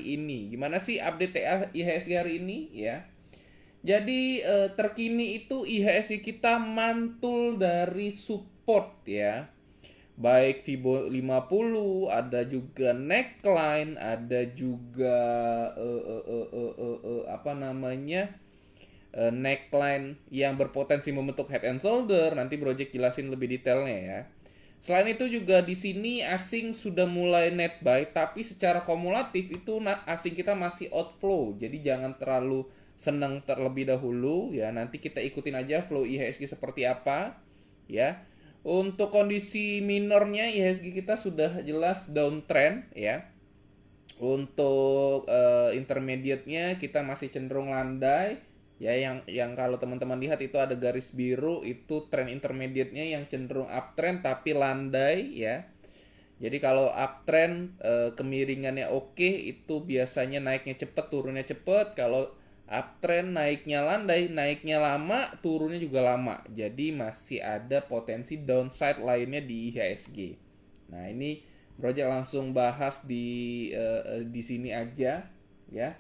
ini. Gimana sih update TA IHSG hari ini ya? Jadi terkini itu IHSG kita mantul dari support ya. Baik Fibo 50, ada juga neckline, ada juga apa namanya? Neckline yang berpotensi membentuk head and shoulder. Nanti Project jelasin lebih detailnya ya. Selain itu juga di sini asing sudah mulai net buy, tapi secara kumulatif itu asing kita masih outflow. Jadi jangan terlalu senang terlebih dahulu ya. Nanti kita ikutin aja flow IHSG seperti apa ya. Untuk kondisi minornya IHSG kita sudah jelas downtrend ya. Untuk intermediate-nya kita masih cenderung landai ya, yang kalau teman-teman lihat itu ada garis biru, itu trend intermediate-nya yang cenderung uptrend tapi landai ya. Jadi kalau uptrend kemiringannya oke, itu biasanya naiknya cepet, turunnya cepet. Kalau uptrend naiknya landai, naiknya lama, turunnya juga lama. Jadi masih ada potensi downside lainnya di IHSG. Nah, ini Project langsung bahas di sini aja ya.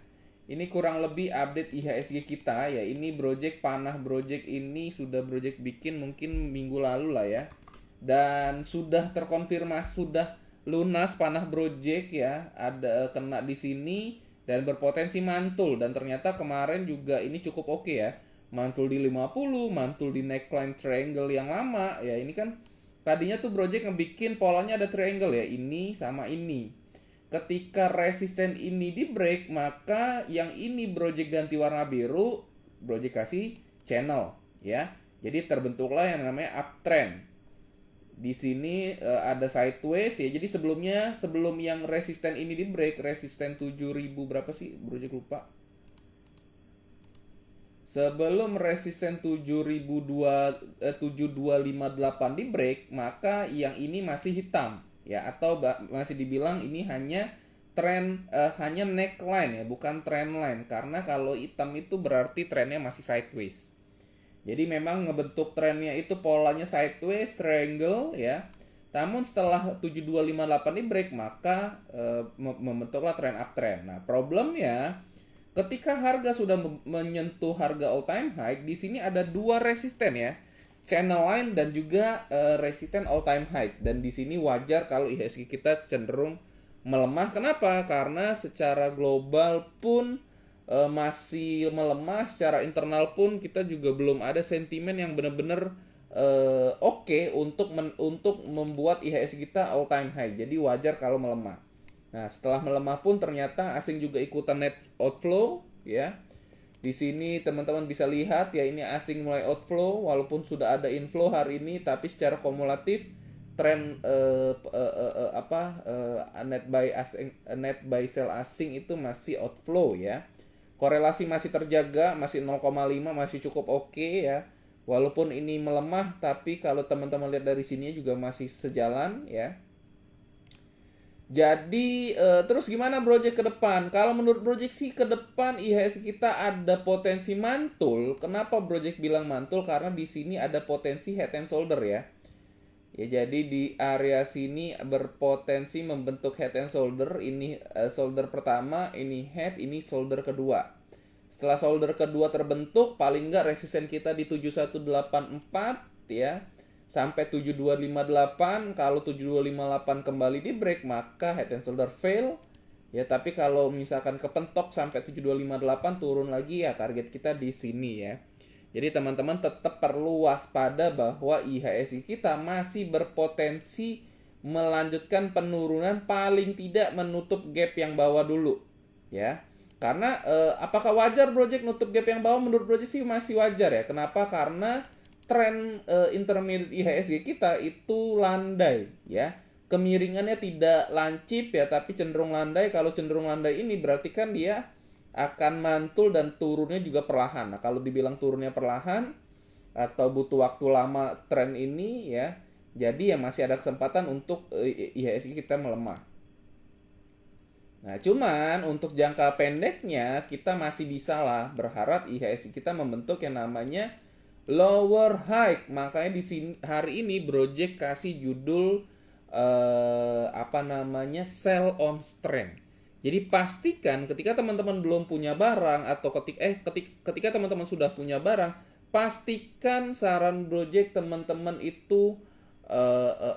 Ini kurang lebih update IHSG kita ya. Ini panah project ini sudah project bikin mungkin minggu lalu lah ya. Dan sudah terkonfirmasi, sudah lunas panah project ya. Ada kena di sini dan berpotensi mantul, dan ternyata kemarin juga ini cukup oke ya. Mantul di 50, mantul di neckline triangle yang lama ya. Ini kan tadinya tuh project ngebikin polanya ada triangle ya, ini sama ini. Ketika resisten ini di break, maka yang ini project ganti warna biru, project kasih channel ya. Jadi terbentuklah yang namanya uptrend. Di sini ada sideways ya. Jadi sebelum yang resisten ini di break, resisten 7000 berapa sih? Project lupa. Sebelum resisten 7258 di break, maka yang ini masih hitam ya, atau masih dibilang ini hanya hanya neckline ya, bukan trend line, karena kalau hitam itu berarti trennya masih sideways. Jadi memang ngebentuk trennya itu polanya sideways triangle ya. Namun setelah 7258 di break, maka membentuklah trend uptrend. Nah, problemnya ketika harga sudah menyentuh harga all time high, di sini ada dua resisten ya. Channel line dan juga resisten all time high, dan di sini wajar kalau IHSG kita cenderung melemah. Kenapa? Karena secara global pun masih melemah, secara internal pun kita juga belum ada sentimen yang benar-benar oke untuk membuat IHSG kita all time high. Jadi wajar kalau melemah. Nah, setelah melemah pun ternyata asing juga ikutan net outflow ya. Di sini teman-teman bisa lihat ya, ini asing mulai outflow walaupun sudah ada inflow hari ini, tapi secara kumulatif tren net buy sell asing itu masih outflow ya. Korelasi masih terjaga, masih 0,5, masih cukup oke ya. Walaupun ini melemah, tapi kalau teman-teman lihat dari sini juga masih sejalan ya. Jadi terus gimana project ke depan? Kalau menurut project sih ke depan IHSG kita ada potensi mantul. Kenapa project bilang mantul? Karena di sini ada potensi head and shoulder ya. Ya, jadi di area sini berpotensi membentuk head and shoulder. Ini shoulder pertama, ini head, ini shoulder kedua. Setelah shoulder kedua terbentuk, paling enggak resisten kita di 7184 ya, sampai 7258. Kalau 7258 kembali di break, maka head and shoulder fail ya. Tapi kalau misalkan kepentok sampai 7258 turun lagi ya, target kita di sini ya. Jadi teman-teman tetap perlu waspada bahwa IHSG kita masih berpotensi melanjutkan penurunan, paling tidak menutup gap yang bawah dulu ya. Karena apakah wajar project nutup gap yang bawah? Menurut project sih masih wajar ya. Kenapa? Karena tren intermediate IHSG kita itu landai ya. Kemiringannya tidak lancip ya, tapi cenderung landai. Kalau cenderung landai ini berarti kan dia akan mantul dan turunnya juga perlahan. Nah, kalau dibilang turunnya perlahan atau butuh waktu lama tren ini ya, jadi ya masih ada kesempatan untuk IHSG kita melemah. Nah, cuman untuk jangka pendeknya kita masih bisa lah berharap IHSG kita membentuk yang namanya lower high. Makanya di sini hari ini Project kasih judul sell on strength. Jadi pastikan ketika teman-teman belum punya barang atau ketika teman-teman sudah punya barang, pastikan saran project teman-teman itu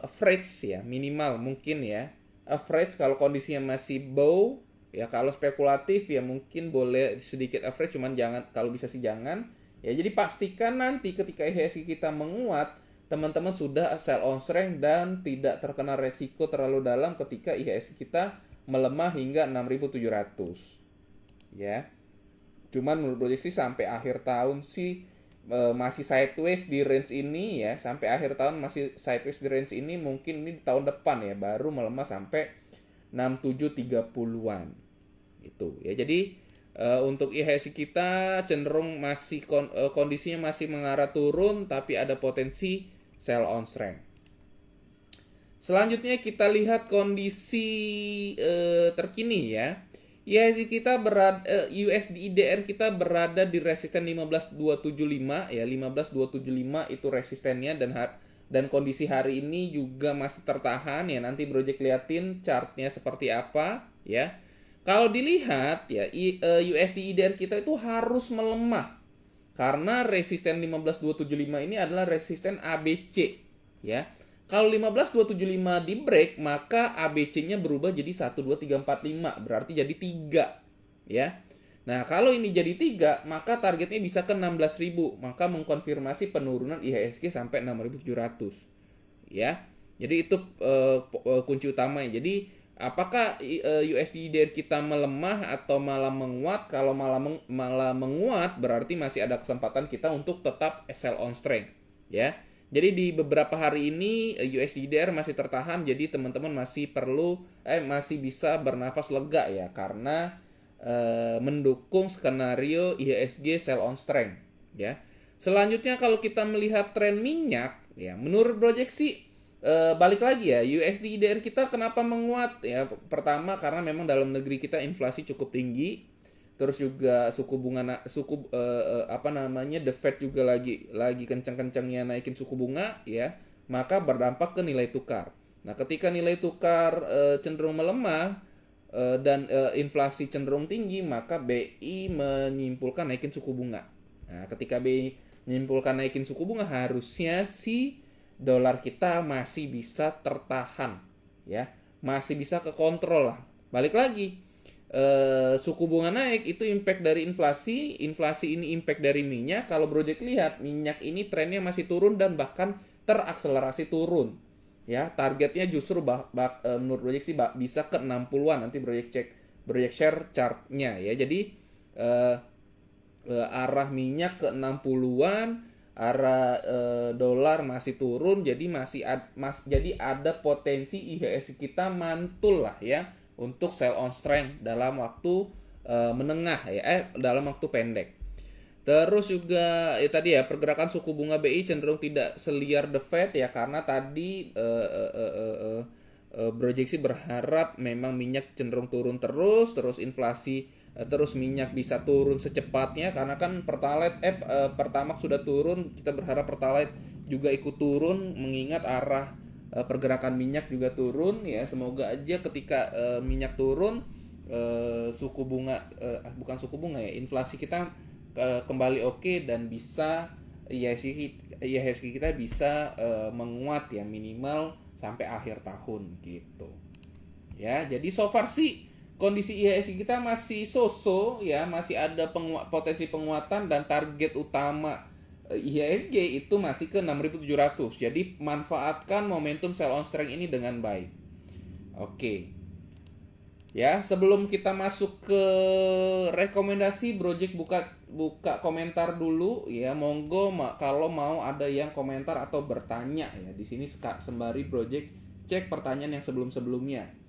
average ya, minimal mungkin ya. Average kalau kondisinya masih bow, ya kalau spekulatif ya mungkin boleh sedikit average, cuman jangan, kalau bisa sih jangan. Ya jadi pastikan nanti ketika IHSG kita menguat, teman-teman sudah sell on strength dan tidak terkena resiko terlalu dalam ketika IHSG kita melemah hingga 6.700 ya. Cuman menurut proyeksi sampai akhir tahun sih masih sideways di range ini ya, sampai akhir tahun masih sideways di range ini, mungkin ini di tahun depan ya baru melemah sampai 6730-an itu ya. Jadi untuk IHSG kita cenderung masih kondisinya masih mengarah turun, tapi ada potensi sell on strength. Selanjutnya kita lihat kondisi terkini ya. IHSG kita USD IDR kita berada di resisten 15275 ya, 15275 itu resistennya, dan kondisi hari ini juga masih tertahan ya. Nanti Project liatin chartnya seperti apa ya. Kalau dilihat ya USD IDR kita itu harus melemah karena resisten 15275 ini adalah resisten ABC ya. Kalau 15275 di break, maka ABC-nya berubah jadi 12345, berarti jadi 3 ya. Nah, kalau ini jadi 3, maka targetnya bisa ke 16.000, maka mengkonfirmasi penurunan IHSG sampai 6.700 ya. Jadi itu kunci utamanya. Jadi apakah USD IDR kita melemah atau malah menguat? Kalau malah menguat, berarti masih ada kesempatan kita untuk tetap sell on strength ya. Jadi di beberapa hari ini USD IDR masih tertahan, jadi teman-teman masih masih bisa bernafas lega ya, karena mendukung skenario IHSG sell on strength ya. Selanjutnya kalau kita melihat tren minyak ya, menurut proyeksi balik lagi ya, USD IDR kita kenapa menguat ya? Pertama karena memang dalam negeri kita inflasi cukup tinggi. Terus juga suku bunga the Fed juga lagi kencang-kencangnya naikin suku bunga ya, maka berdampak ke nilai tukar. Nah, ketika nilai tukar cenderung melemah dan inflasi cenderung tinggi, maka BI menyimpulkan naikin suku bunga. Nah, ketika BI menyimpulkan naikin suku bunga, harusnya si dolar kita masih bisa tertahan ya, masih bisa kekontrol lah. Balik lagi, suku bunga naik itu impact dari inflasi ini impact dari minyak. Kalau Project lihat, minyak ini trennya masih turun dan bahkan terakselerasi turun ya. Targetnya justru menurut Project sih bisa ke 60-an. Nanti Project share chartnya ya. Jadi arah minyak ke 60-an, arah dolar masih turun, jadi jadi ada potensi IHSG kita mantul lah ya untuk sell on strength dalam waktu menengah ya, dalam waktu pendek. Terus juga tadi ya, pergerakan suku bunga BI cenderung tidak seliar the Fed ya, karena tadi proyeksi berharap memang minyak cenderung turun terus inflasi terus minyak bisa turun secepatnya, karena kan Pertamax sudah turun, kita berharap Pertalite juga ikut turun mengingat arah pergerakan minyak juga turun ya. Semoga aja ketika minyak turun, suku bunga bukan suku bunga ya, inflasi kita kembali oke dan bisa IHSG kita bisa menguat ya, minimal sampai akhir tahun gitu ya. Jadi so far sih kondisi IHSG kita masih so-so ya, masih ada potensi penguatan, dan target utama IHSG itu masih ke 6.700. Jadi manfaatkan momentum sell on strength ini dengan baik. Oke. Ya, sebelum kita masuk ke rekomendasi, Project buka komentar dulu ya. Monggo kalau mau ada yang komentar atau bertanya ya. Di sini sembari Project cek pertanyaan yang sebelum-sebelumnya.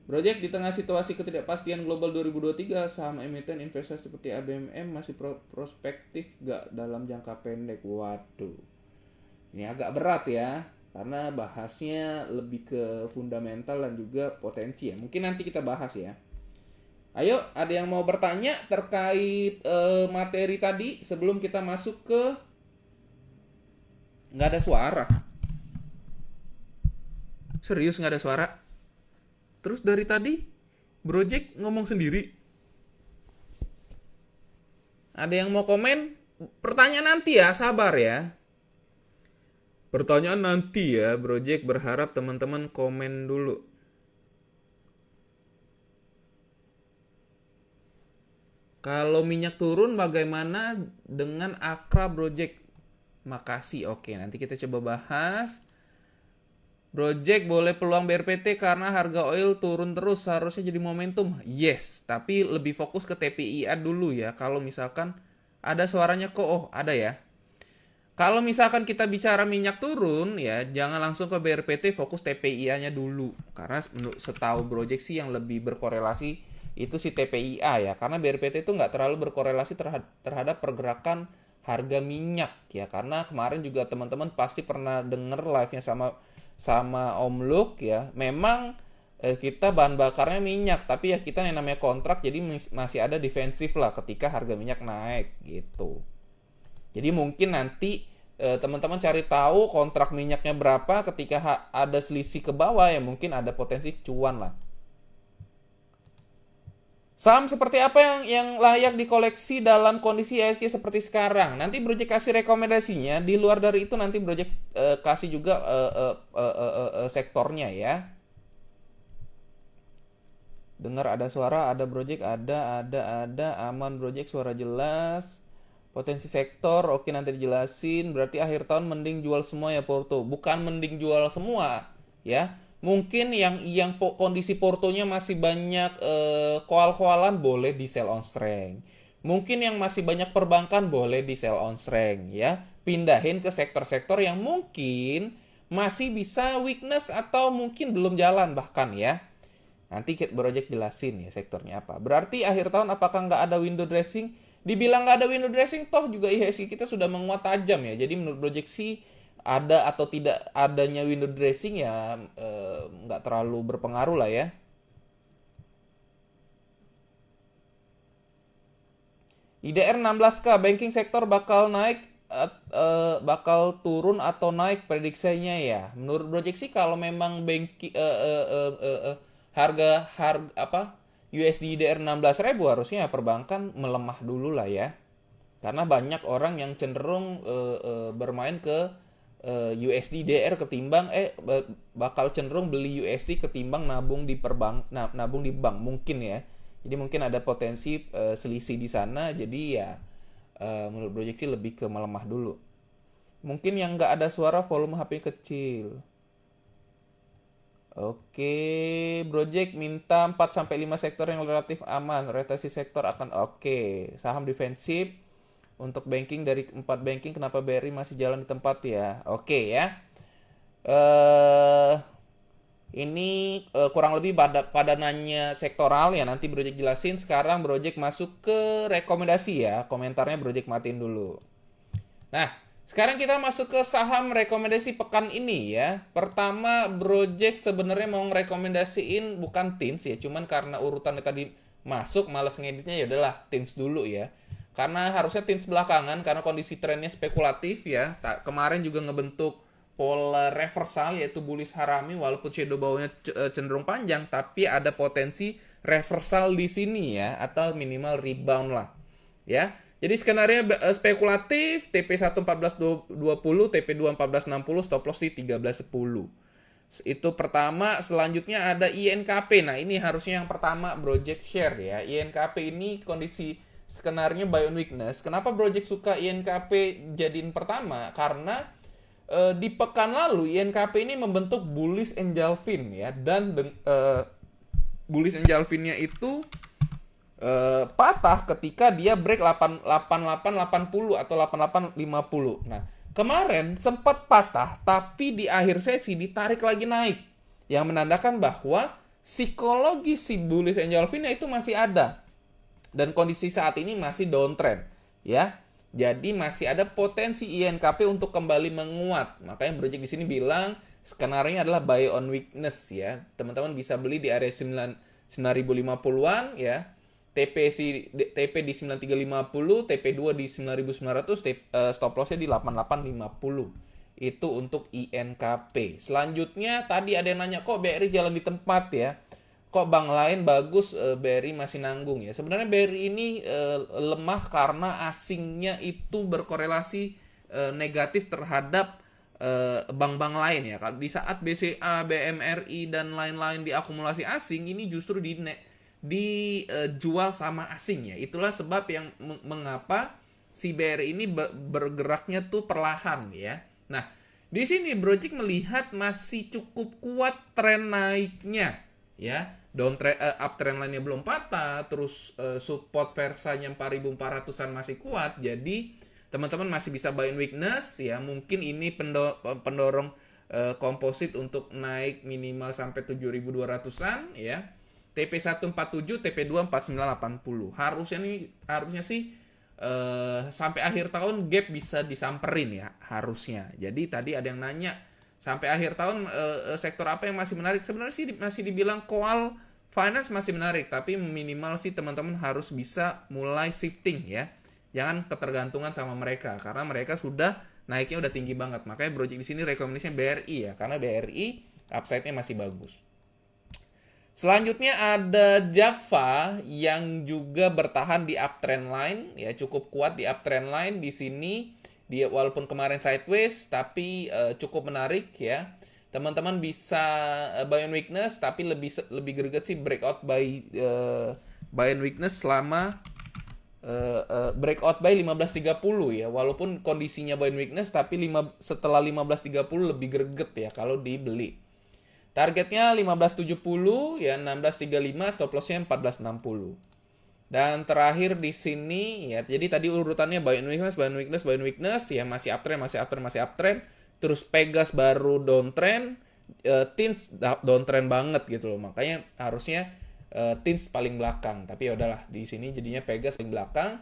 Project, di tengah situasi ketidakpastian global 2023, saham emiten investasi seperti ABMM masih prospektif gak dalam jangka pendek? Waduh, ini agak berat ya, karena bahasnya lebih ke fundamental dan juga potensi ya. Mungkin nanti kita bahas ya. Ayo, ada yang mau bertanya terkait materi tadi sebelum kita masuk ke... Nggak ada suara. Serius nggak ada suara? Terus dari tadi Project ngomong sendiri. Ada yang mau komen? Pertanyaan nanti ya, sabar ya. Pertanyaan nanti ya, Project berharap teman-teman komen dulu. Kalau minyak turun bagaimana dengan Akra Project? Makasih, oke nanti kita coba bahas. Project boleh peluang BRPT karena harga oil turun terus harusnya jadi momentum. Yes, tapi lebih fokus ke TPIA dulu ya. Kalau misalkan ada suaranya kok, oh ada ya. Kalau misalkan kita bicara minyak turun ya, jangan langsung ke BRPT, fokus TPIA-nya dulu. Karena setahu Project sih yang lebih berkorelasi itu si TPIA ya. Karena BRPT itu nggak terlalu berkorelasi terhadap pergerakan harga minyak ya. Karena kemarin juga teman-teman pasti pernah denger live-nya sama Om Luke ya. Memang kita bahan bakarnya minyak, tapi ya kita yang namanya kontrak, jadi masih ada defensif lah ketika harga minyak naik gitu. Jadi mungkin nanti teman-teman cari tahu kontrak minyaknya berapa, ketika ada selisih ke bawah ya mungkin ada potensi cuan lah. Saham seperti apa yang layak dikoleksi dalam kondisi IHSG seperti sekarang? Nanti Project kasih rekomendasinya. Di luar dari itu nanti Project kasih juga sektornya ya. Dengar ada suara, ada Project, ada aman Project, suara jelas. Potensi sektor, oke nanti dijelasin. Berarti akhir tahun mending jual semua ya Porto. Bukan mending jual semua ya. Mungkin yang kondisi portonya masih banyak koal-koalan boleh di sell on strength. Mungkin yang masih banyak perbankan boleh di sell on strength ya. Pindahin ke sektor-sektor yang mungkin masih bisa weakness atau mungkin belum jalan bahkan ya. Nanti Project jelasin ya sektornya apa. Berarti akhir tahun apakah nggak ada window dressing? Dibilang nggak ada window dressing, toh juga IHSG kita sudah menguat tajam ya. Jadi menurut Project sih ada atau tidak adanya window dressing ya nggak terlalu berpengaruh lah ya. IDR 16K, banking sektor bakal naik, bakal turun atau naik prediksinya ya. Menurut Project sih kalau memang harga apa USD IDR 16.000 harusnya perbankan melemah dulu lah ya. Karena banyak orang yang cenderung bermain ke USD DR ketimbang bakal cenderung beli USD ketimbang nabung di nabung di bank mungkin ya. Jadi mungkin ada potensi selisih di sana. Jadi ya menurut Project sih lebih ke melemah dulu. Mungkin yang nggak ada suara volume HP kecil. Oke, Project minta 4-5 sektor yang relatif aman. Rotasi sektor akan oke. Saham defensif untuk banking dari 4 banking, kenapa BRI masih jalan di tempat ya? Oke ya. Ini kurang lebih pada nanya sektoral ya. Nanti Project jelasin. Sekarang Project masuk ke rekomendasi ya. Komentarnya Project matiin dulu. Nah, sekarang kita masuk ke saham rekomendasi pekan ini ya. Pertama, Project sebenarnya mau ngerekomendasiin bukan Tins ya, cuman karena urutannya tadi masuk, males ngeditnya ya udahlah Tins dulu ya. Karena harusnya Tins belakangan karena kondisi trennya spekulatif ya. Kemarin juga ngebentuk pola reversal yaitu bullish harami walaupun shadow bawahnya cenderung panjang, tapi ada potensi reversal di sini ya atau minimal rebound lah. Ya. Jadi skenario spekulatif TP 11420, TP 21460, stop loss di 1310. Itu pertama, selanjutnya ada INKP. Nah, ini harusnya yang pertama Project share ya. INKP ini kondisi skenario buy on weakness. Kenapa Project suka INKP jadiin pertama? Karena di pekan lalu INKP ini membentuk bullish engulfing ya, dan bullish engulfingnya itu patah ketika dia break 8880 atau 8850. Nah, kemarin sempat patah tapi di akhir sesi ditarik lagi naik. Yang menandakan bahwa psikologi si bullish engulfingnya itu masih ada. Dan kondisi saat ini masih downtrend, ya. Jadi masih ada potensi INKP untuk kembali menguat. Makanya Project di sini bilang skenario adalah buy on weakness ya. Teman-teman bisa beli di area 9050-an ya. TP di 9350, TP2 di 9900, stop lossnya di 8850. Itu untuk INKP. Selanjutnya tadi ada yang nanya kok BRI jalan di tempat ya. kok bank lain bagus, BRI masih nanggung ya. Sebenarnya BRI ini lemah karena asingnya itu berkorelasi negatif terhadap bank-bank lain ya. Di saat BCA, BMRI dan lain-lain diakumulasi asing, ini justru dijual sama asing ya. Itulah sebab yang mengapa si BRI ini bergeraknya tuh perlahan ya. Nah, di sini Brojik melihat masih cukup kuat tren naiknya ya. Uptrend lainnya belum patah, terus support versanya 4.400-an masih kuat. Jadi teman-teman masih bisa buy in weakness ya. Mungkin ini pendorong komposit untuk naik minimal sampai 7.200-an ya. TP 147, TP 2 4980. Harusnya sih sampai akhir tahun gap bisa disamperin ya, harusnya. Jadi tadi ada yang nanya sampai akhir tahun sektor apa yang masih menarik. Sebenarnya sih masih dibilang koal finance masih menarik, tapi minimal sih teman-teman harus bisa mulai shifting ya. Jangan ketergantungan sama mereka karena mereka sudah naiknya udah tinggi banget. Makanya Brojik di sini rekomendasinya BRI ya, karena BRI upside-nya masih bagus. Selanjutnya ada Java yang juga bertahan di uptrend line ya, cukup kuat di uptrend line di sini. Dia walaupun kemarin sideways tapi cukup menarik ya. Teman-teman bisa buy on weakness, tapi lebih greget sih breakout buy on weakness selama breakout by 15.30 ya. Walaupun kondisinya buy on weakness, tapi setelah 15.30 lebih greget ya kalau dibeli. Targetnya 15.70 ya, 16.35, stop lossnya 14.60. Dan terakhir di sini ya, jadi tadi urutannya buy on weakness, buy on weakness, buy on weakness ya, masih uptrend, masih uptrend, masih uptrend. Terus Pegas baru downtrend, Tins downtrend banget gitu loh. Makanya harusnya Tins paling belakang. Tapi ya udahlah, di sini jadinya Pegas paling belakang.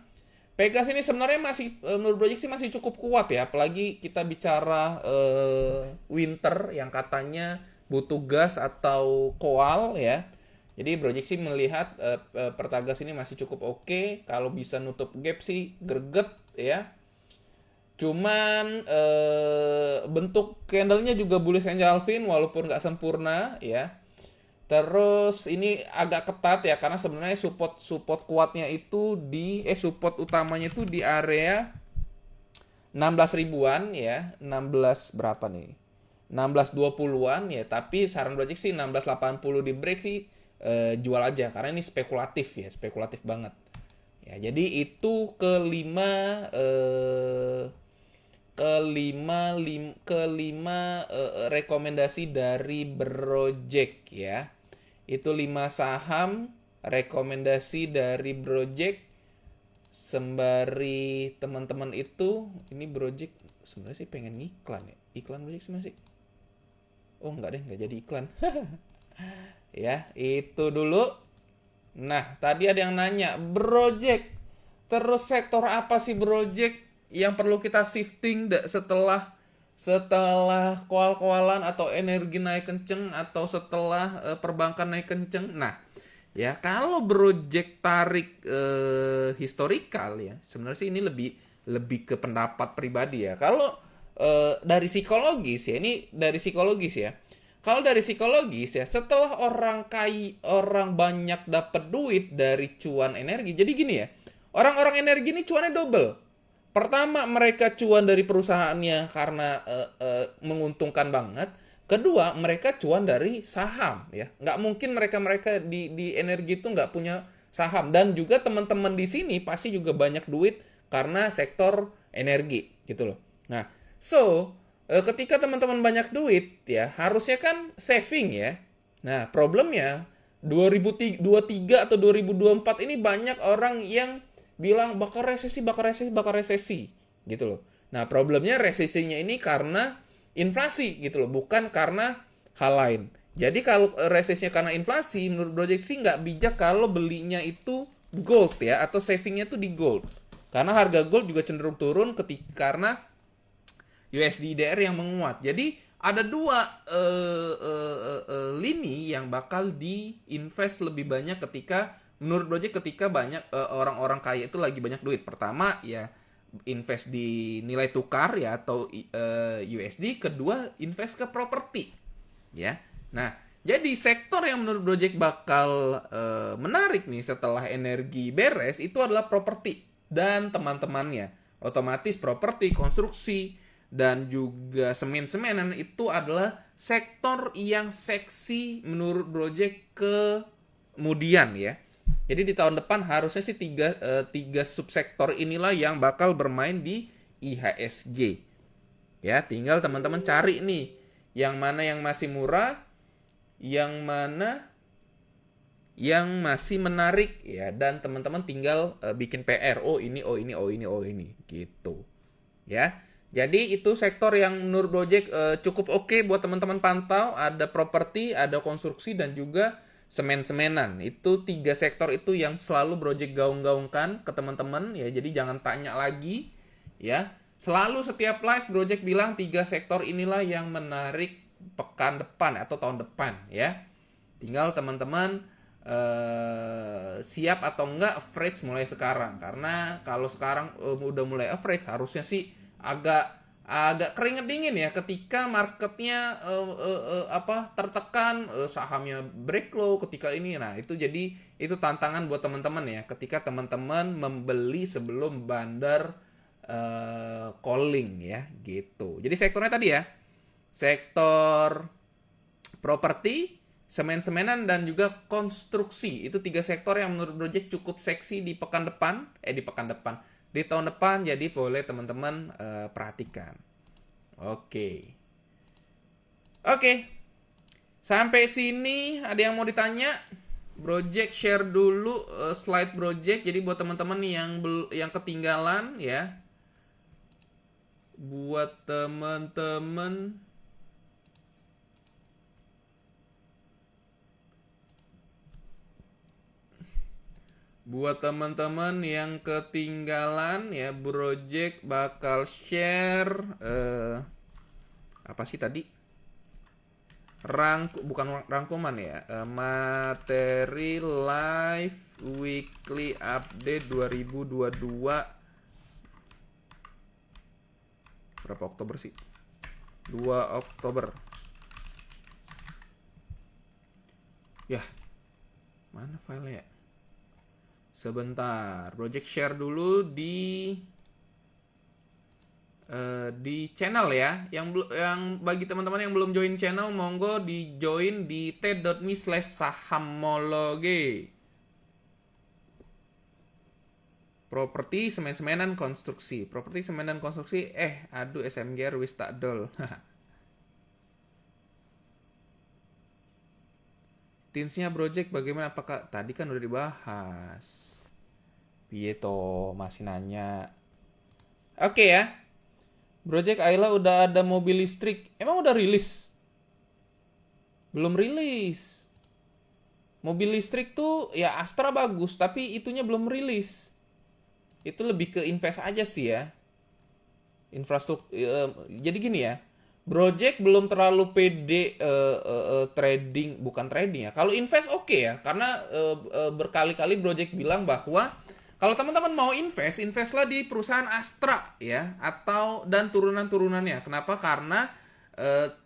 Pegas ini sebenarnya masih menurut Brojik sih masih cukup kuat ya, apalagi kita bicara winter yang katanya butuh gas atau koal ya. Jadi Brojik sih melihat Pertagas ini masih cukup oke. Kalau bisa nutup gap sih greget ya. Cuman bentuk candlenya juga bullish angel fin walaupun nggak sempurna ya. Terus ini agak ketat ya karena sebenarnya support kuatnya itu support utamanya itu di area 16 ribuan ya. 16 berapa nih? 16.20-an ya, tapi saran Brojik sih 16.80 di break sih jual aja karena ini spekulatif ya, spekulatif banget. Ya, jadi itu kelima rekomendasi dari Brojik ya. Itu 5 saham rekomendasi dari Brojik. Sembari teman-teman itu, ini Brojik sebenarnya sih pengen ngiklan ya. Iklan Brojik sebenarnya sih. Oh enggak deh, enggak jadi iklan. Ya, itu dulu. Nah, tadi ada yang nanya, Brojik, terus sektor apa sih Brojik yang perlu kita shifting setelah koal-koalan atau energi naik kenceng atau setelah perbankan naik kenceng? Nah, ya kalau Brojik tarik historikal ya, sebenarnya sih ini lebih ke pendapat pribadi ya. Kalau dari psikologis ya, ini dari psikologis ya. Kalau dari psikologis ya, setelah orang banyak dapat duit dari cuan energi. Jadi gini ya, orang-orang energi ini cuannya double. Pertama, mereka cuan dari perusahaannya karena menguntungkan banget. Kedua, mereka cuan dari saham ya. Nggak mungkin mereka di energi itu nggak punya saham. Dan juga teman-teman di sini pasti juga banyak duit karena sektor energi gitu loh. Nah, ketika teman-teman banyak duit ya, harusnya kan saving ya. Nah, problemnya 2023 atau 2024 ini banyak orang yang bilang bakal resesi gitu loh. Nah, problemnya resesinya ini karena inflasi gitu loh, bukan karena hal lain. Jadi kalau resesinya karena inflasi, menurut Brojik sih nggak bijak kalau belinya itu gold ya, atau savingnya tuh di gold. Karena harga gold juga cenderung turun karena USD/IDR yang menguat. Jadi ada dua lini yang bakal diinvest lebih banyak menurut Brojik ketika banyak orang-orang kaya itu lagi banyak duit. Pertama ya invest di nilai tukar ya atau USD. Kedua invest ke properti ya. Nah Jadi sektor yang menurut Project bakal menarik nih setelah energi beres itu adalah properti dan teman-temannya. Otomatis properti, konstruksi, dan juga semen-semenan itu adalah sektor yang seksi menurut Project kemudian ya. Jadi di tahun depan harusnya sih tiga subsektor inilah yang bakal bermain di IHSG. Ya, tinggal teman-teman cari nih yang mana yang masih murah, yang mana yang masih menarik ya, dan teman-teman tinggal bikin PR. Oh ini, oh ini, oh ini, oh ini gitu. Ya. Jadi itu sektor yang menurut Project cukup oke buat teman-teman pantau. Ada properti, ada konstruksi, dan juga semen-semenan. Itu 3 sektor itu yang selalu Project gaung-gaungkan ke teman-teman ya. Jadi jangan tanya lagi ya. Selalu setiap live Project bilang 3 sektor inilah yang menarik pekan depan atau tahun depan ya. Tinggal teman-teman siap atau enggak average mulai sekarang. Karena kalau sekarang udah mulai average harusnya sih agak keringet dingin ya ketika marketnya tertekan, sahamnya break low ketika ini. Nah itu jadi itu tantangan buat teman-teman ya ketika teman-teman membeli sebelum bandar calling ya gitu. Jadi sektornya tadi ya, sektor properti, semen-semenan, dan juga konstruksi. Itu 3 sektor yang menurut Project cukup seksi di pekan depan, di tahun depan. Jadi boleh teman-teman perhatikan. Oke. Sampai sini ada yang mau ditanya? Project share dulu slide Project. Jadi buat teman-teman yang ketinggalan ya. Buat teman-teman yang ketinggalan ya, Project bakal share apa sih tadi? Bukan rangkuman ya, materi live weekly update 2022. Berapa Oktober sih? 2 Oktober. Ya, mana filenya ya? Sebentar, Project share dulu di channel ya. Yang bagi teman-teman yang belum join channel, monggo di join di t.me/sahamologe. Properti, semen-semenan, konstruksi. Properti, semen, dan konstruksi. SMGR wis tak dol. Tinsnya Project bagaimana? Apakah tadi kan udah dibahas? Piye to, masih nanya. Oke ya. Project Ayla udah ada mobil listrik. Emang udah rilis? Belum rilis. Mobil listrik tuh ya Astra bagus, tapi itunya belum rilis. Itu lebih ke invest aja sih ya. Infrastruktur. Jadi gini ya. Project belum terlalu pede trading, bukan trading ya. Kalau invest oke ya, karena berkali-kali Project bilang bahwa kalau teman-teman mau investlah di perusahaan Astra ya, dan turunan-turunannya. Kenapa? Karena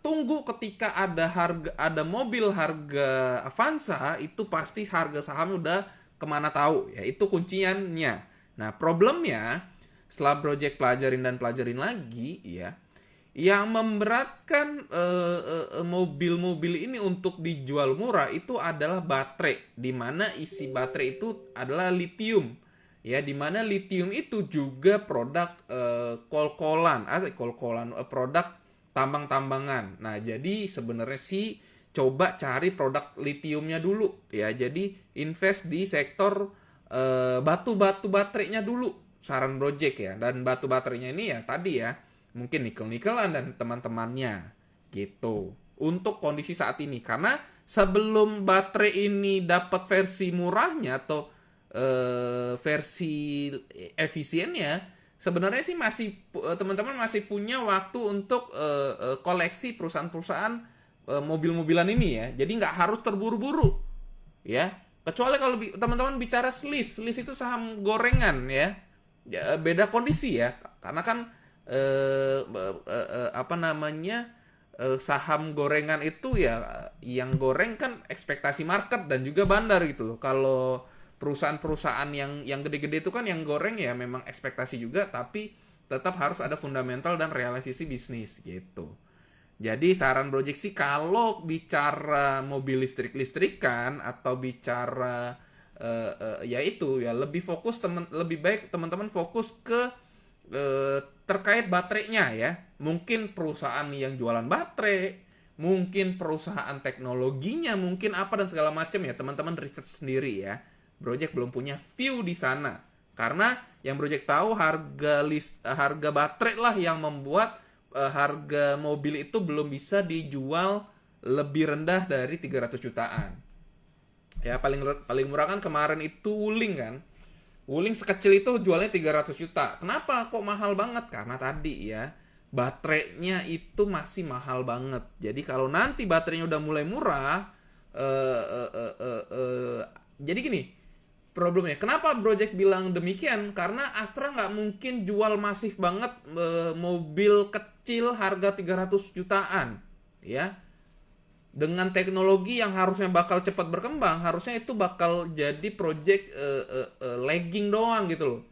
tunggu ketika ada mobil harga Avanza, itu pasti harga sahamnya udah kemana tahu ya. Itu kunciannya. Nah, problemnya setelah Project pelajarin lagi ya, yang memberatkan mobil-mobil ini untuk dijual murah itu adalah baterai, di mana isi baterai itu adalah lithium ya, di mana lithium itu juga produk kol-kolan, produk tambang-tambangan. Nah, jadi sebenarnya sih coba cari produk lithiumnya dulu ya. Jadi invest di sektor batu-batu baterainya dulu, saran Project ya. Dan batu baterainya ini ya tadi ya, mungkin nikel-nikelan dan teman-temannya gitu untuk kondisi saat ini. Karena sebelum baterai ini dapat versi murahnya atau versi efisiennya, sebenarnya sih teman-teman masih punya waktu untuk koleksi perusahaan-perusahaan mobil-mobilan ini ya. Jadi nggak harus terburu-buru ya. Kecuali kalau teman-teman bicara SLIS itu saham gorengan ya. Beda kondisi ya. Karena kan saham gorengan itu ya yang goreng kan ekspektasi market dan juga bandar gitu loh. Kalau perusahaan-perusahaan yang gede-gede itu kan yang goreng ya memang ekspektasi juga, tapi tetap harus ada fundamental dan realisasi bisnis gitu. Jadi saran Project sih kalau bicara mobil listrik-listrikan atau bicara ya itu ya lebih baik teman-teman fokus ke terkait baterainya ya. Mungkin perusahaan yang jualan baterai, mungkin perusahaan teknologinya, mungkin apa dan segala macam ya. Teman-teman riset sendiri ya. Project belum punya view di sana. Karena yang Project tahu harga baterai lah yang membuat harga mobil itu belum bisa dijual lebih rendah dari 300 jutaan. Ya paling murah kan kemarin itu Wuling kan. Wuling sekecil itu jualnya 300 juta. Kenapa kok mahal banget? Karena tadi ya, baterainya itu masih mahal banget. Jadi kalau nanti baterainya udah mulai murah, jadi gini, problemnya. Kenapa Project bilang demikian? Karena Astra nggak mungkin jual masif banget mobil kecil harga 300 jutaan. Ya, dengan teknologi yang harusnya bakal cepat berkembang, harusnya itu bakal jadi project lagging doang gitu loh.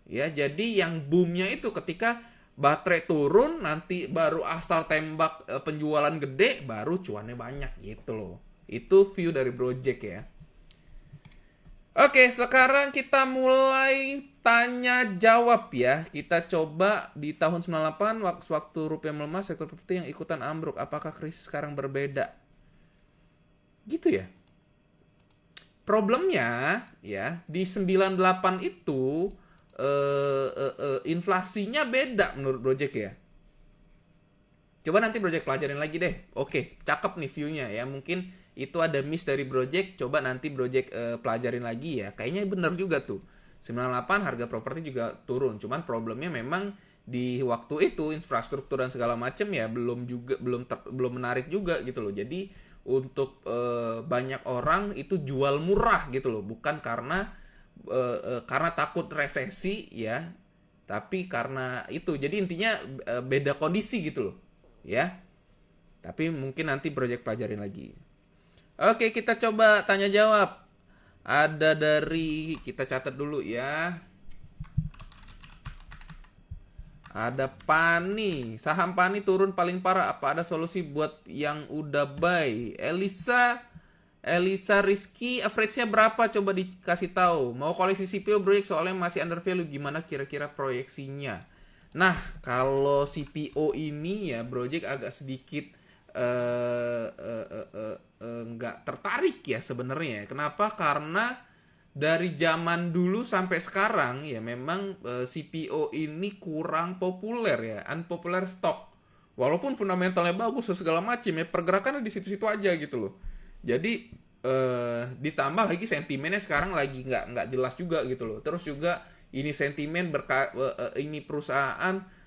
Ya, jadi yang boomnya itu ketika baterai turun, nanti baru Astra tembak penjualan gede, baru cuannya banyak gitu loh. Itu view dari project ya. Oke, sekarang kita mulai tanya jawab ya. Kita coba di tahun 98 waktu rupiah melemah, sektor properti yang ikutan ambruk. Apakah krisis sekarang berbeda? Gitu ya. Problemnya ya di 98 itu inflasinya beda menurut Project ya. Coba nanti Project pelajarin lagi deh. Oke, cakep nih view-nya ya. Mungkin itu ada miss dari Project. Coba nanti Project pelajarin lagi ya. Kayaknya bener juga tuh. 98 harga properti juga turun. Cuman problemnya memang di waktu itu infrastruktur dan segala macam ya belum menarik juga gitu loh. Jadi untuk banyak orang itu jual murah gitu loh, bukan karena takut resesi ya, tapi karena itu. Jadi intinya beda kondisi gitu loh ya. Tapi mungkin nanti Project pelajarin lagi. Oke, kita coba tanya jawab. Ada dari, kita catat dulu ya. Ada Pani, saham Pani turun paling parah. Apa ada solusi buat yang udah buy? Elisa Rizky, average-nya berapa? Coba dikasih tahu. Mau koleksi CPO Project soalnya masih under value. Gimana kira-kira proyeksinya? Nah, kalau CPO ini ya Project agak sedikit nggak tertarik ya sebenarnya. Kenapa? Karena dari zaman dulu sampai sekarang ya memang CPO ini kurang populer ya, unpopular stock. Walaupun fundamentalnya bagus segala macam ya, pergerakannya di situ-situ aja gitu loh. Jadi ditambah lagi sentimennya sekarang lagi nggak jelas juga gitu loh. Terus juga ini sentimen ini perusahaan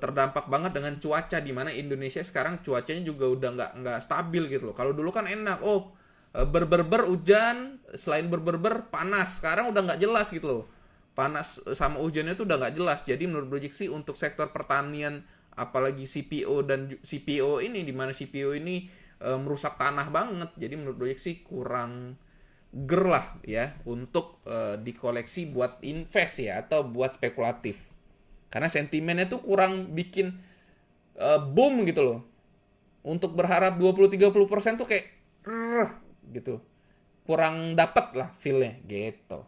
terdampak banget dengan cuaca, di mana Indonesia sekarang cuacanya juga udah nggak stabil gitu loh. Kalau dulu kan enak, berber hujan, selain berber panas. Sekarang udah nggak jelas gitu loh. Panas sama hujannya tuh udah nggak jelas. Jadi menurut proyeksi untuk sektor pertanian, apalagi CPO ini, dimana CPO ini merusak tanah banget. Jadi menurut proyeksi kurang ger lah ya untuk dikoleksi buat invest ya atau buat spekulatif. Karena sentimennya tuh kurang bikin boom gitu loh. Untuk berharap 20-30% tuh kayak gitu, kurang dapet lah feel-nya gitu.